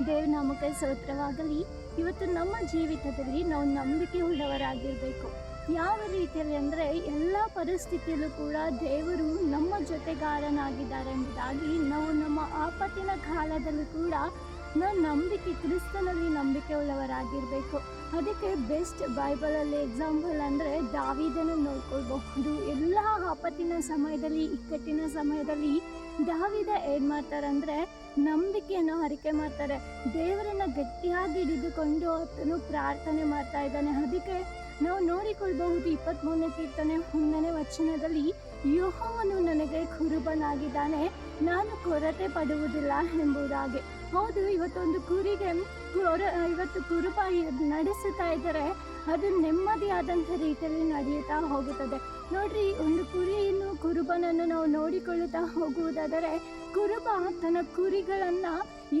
ದೇವ್ರ ನಾಮಕ್ಕೆ ಸ್ತೋತ್ರವಾಗಲಿ. ಇವತ್ತು ನಮ್ಮ ಜೀವಿತದಲ್ಲಿ ನಾವು ನಂಬಿಕೆ ಉಳ್ಳವರಾಗಿರಬೇಕು. ಯಾವ ರೀತಿಯಲ್ಲಿ ಅಂದರೆ ಎಲ್ಲ ಪರಿಸ್ಥಿತಿಯಲ್ಲೂ ಕೂಡ ದೇವರು ನಮ್ಮ ಜೊತೆಗಾರನಾಗಿದ್ದಾರೆ ಎಂಬುದಾಗಿ ನಾವು ನಮ್ಮ ಆಪತ್ತಿನ ಕಾಲದಲ್ಲೂ ಕೂಡ ನಾವು ಕ್ರಿಸ್ತನಲ್ಲಿ ನಂಬಿಕೆ ಉಳ್ಳವರಾಗಿರಬೇಕು. ಅದಕ್ಕೆ ಬೆಸ್ಟ್ ಬೈಬಲಲ್ಲಿ ಎಕ್ಸಾಂಪಲ್ ಅಂದರೆ ದಾವೀದನ ನೋಡ್ಕೊಳ್ಬಹುದು. ಎಲ್ಲ ಆಪತ್ತಿನ ಸಮಯದಲ್ಲಿ, ಇಕ್ಕಟ್ಟಿನ ಸಮಯದಲ್ಲಿ ದಾವೀದ ಏನು ಮಾಡ್ತಾರಂದರೆ ನಂಬಿಕೆಯನ್ನು ಅರಿಕೆ ಮಾಡ್ತಾರೆ. ದೇವರನ್ನು ಗಟ್ಟಿಯಾಗಿ ಹಿಡಿದುಕೊಂಡು ಆತನು ಪ್ರಾರ್ಥನೆ ಮಾಡ್ತಾ ಇದ್ದಾನೆ. ಅದಕ್ಕೆ ನಾವು ನೋಡಿಕೊಳ್ಬಹುದು 23ನೇ ಕೀರ್ತನೆ 1ನೇ ವಚನದಲ್ಲಿ, ಯೆಹೋವನು ನನಗೆ ಕುರುಬನಾಗಿದ್ದಾನೆ, ನಾನು ಕೊರತೆ ಪಡುವುದಿಲ್ಲ ಎಂಬುದಾಗಿ. ಹೌದು, ಇವತ್ತೊಂದು ಕುರಿಗೆ ಇವತ್ತು ಕುರುಬ ನಡೆಸುತ್ತಾ ಇದ್ದರೆ ಅದು ನೆಮ್ಮದಿಯಾದಂಥ ರೀತಿಯಲ್ಲಿ ನಡೆಯುತ್ತಾ ಹೋಗುತ್ತದೆ. ನೋಡ್ರಿ, ಒಂದು ಕುರಿಯನ್ನು ಕುರುಬನನ್ನು ನಾವು ನೋಡಿಕೊಳ್ಳುತ್ತಾ ಹೋಗುವುದಾದರೆ ಕುರುಬ ತನ್ನ ಕುರಿಗಳನ್ನು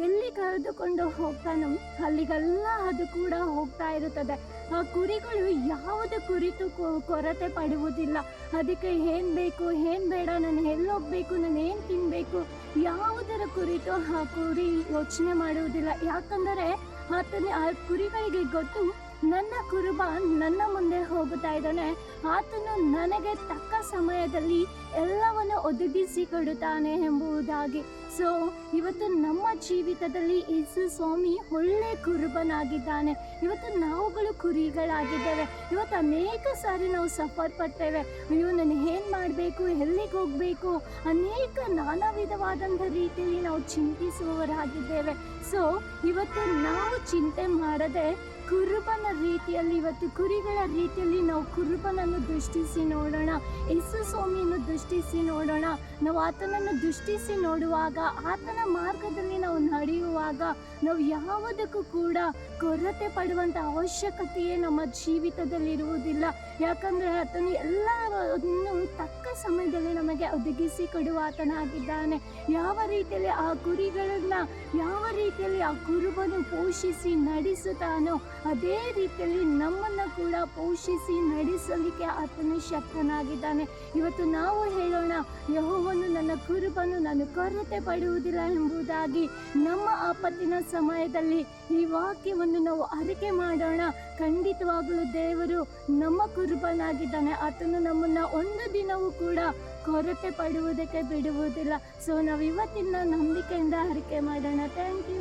ಎಲ್ಲಿ ಕರೆದುಕೊಂಡು ಹೋಗ್ತಾನೋ ಅಲ್ಲಿಗೆಲ್ಲ ಅದು ಕೂಡ ಹೋಗ್ತಾ ಇರುತ್ತದೆ. ಆ ಕುರಿಗಳು ಯಾವುದು ಕುರಿತು ಕೊರತೆ ಪಡುವುದಿಲ್ಲ. ಅದಕ್ಕೆ ಏನು ಬೇಕು, ಏನು ಬೇಡ, ನಾನು ಎಲ್ಲಿ ಹೋಗಬೇಕು, ನಾನು ಏನು ತಿನ್ನಬೇಕು, ಯಾವುದರ ಕುರಿತು ಆ ಕುರಿ ಯೋಚನೆ ಮಾಡುವುದಿಲ್ಲ. ಯಾಕಂದರೆ ಆ ಕುರಿಗಳಿಗೆ ಗೊತ್ತು, ನನ್ನ ಕುರುಬ ನನ್ನ ಮುಂದೆ ಹೋಗುತ್ತಾ ಇದ್ದಾನೆ, ಆತನು ನನಗೆ ತಕ್ಕ ಸಮಯದಲ್ಲಿ ಎಲ್ಲವನ್ನು ಒದಗಿಸಿ ಕೊಡುತ್ತಾನೆ ಎಂಬುದಾಗಿ. ಸೊ ಇವತ್ತು ನಮ್ಮ ಜೀವಿತದಲ್ಲಿ ಯೇಸು ಸ್ವಾಮಿ ಒಳ್ಳೆ ಕುರುಬನಾಗಿದ್ದಾನೆ. ಇವತ್ತು ನಾವುಗಳು ಕುರಿಗಳಾಗಿದ್ದೇವೆ. ಇವತ್ತು ಅನೇಕ ಸಾರಿ ನಾವು ಸಫರ್ ಪಡ್ತೇವೆ. ಅಯ್ಯೋ, ನಾನು ಏನು ಮಾಡಬೇಕು, ಎಲ್ಲಿಗೆ ಹೋಗಬೇಕು, ಅನೇಕ ನಾನಾ ವಿಧವಾದಂಥ ರೀತಿಯಲ್ಲಿ ನಾವು ಚಿಂತಿಸುವವರಾಗಿದ್ದೇವೆ. ಸೊ ಇವತ್ತು ನಾವು ಚಿಂತೆ ಮಾಡದೆ ಕುರುಬನ ರೀತಿಯಲ್ಲಿ, ಇವತ್ತು ಕುರಿಗಳ ರೀತಿಯಲ್ಲಿ ನಾವು ಕುರುಬನನ್ನು ದೃಷ್ಟಿಸಿ ನೋಡೋಣ. ಯೇಸು ಸ್ವಾಮಿಯನ್ನು ದೃಷ್ಟಿಸಿ ನೋಡೋಣ. ನಾವು ಆತನನ್ನು ದೃಷ್ಟಿಸಿ ನೋಡುವಾಗ, ಆತನ ಮಾರ್ಗದಲ್ಲಿ ನಾವು ನಡೆಯುವಾಗ ನಾವು ಯಾವುದಕ್ಕೂ ಕೂಡ ಕೊರತೆ ಪಡುವಂಥ ಅವಶ್ಯಕತೆಯೇ ನಮ್ಮ ಜೀವಿತದಲ್ಲಿರುವುದಿಲ್ಲ. ಯಾಕಂದರೆ ಆತನು ಎಲ್ಲವನ್ನು ತಕ್ಕ ಸಮಯದಲ್ಲಿ ನಮಗೆ ಒದಗಿಸಿ ಕೊಡುವ ಆತನಾಗಿದ್ದಾನೆ. ಯಾವ ರೀತಿಯಲ್ಲಿ ಆ ಕುರಿಗಳನ್ನು ಯಾವ ರೀತಿಯಲ್ಲಿ ಆ ಕುರುಬನು ಪೋಷಿಸಿ ನಡೆಸುತ್ತಾನೋ ಅದೇ ರೀತಿಯಲ್ಲಿ ನಮ್ಮನ್ನು ಕೂಡ ಪೋಷಿಸಿ ನಡೆಸಲಿಕ್ಕೆ ಆತನು ಶಕ್ತನಾಗಿದ್ದಾನೆ. ಇವತ್ತು ನಾವು ಹೇಳೋಣ, ಯೆಹೋವನು ನನ್ನ ಕುರುಬನು, ನಾನು ಕೊರತೆ ಪಡುವುದಿಲ್ಲ ಎಂಬುದಾಗಿ. ನಮ್ಮ ಆಪತ್ತಿನ ಸಮಯದಲ್ಲಿ ಈ ವಾಕ್ಯವನ್ನು ನಾವು ಅರಿಕೆ ಮಾಡೋಣ. ಖಂಡಿತವಾಗಲೂ ದೇವರು ನಮ್ಮ ಕುರುಬನಾಗಿದ್ದಾನೆ. ಆತನು ನಮ್ಮನ್ನು ಒಂದು ದಿನವೂ ಕೂಡ ಕೊರತೆ ಪಡುವುದಕ್ಕೆ ಬಿಡುವುದಿಲ್ಲ. ಸೊ ನಾವು ಇವತ್ತಿನ ನಂಬಿಕೆಯಿಂದ ಅರಿಕೆ ಮಾಡೋಣ. Thank you.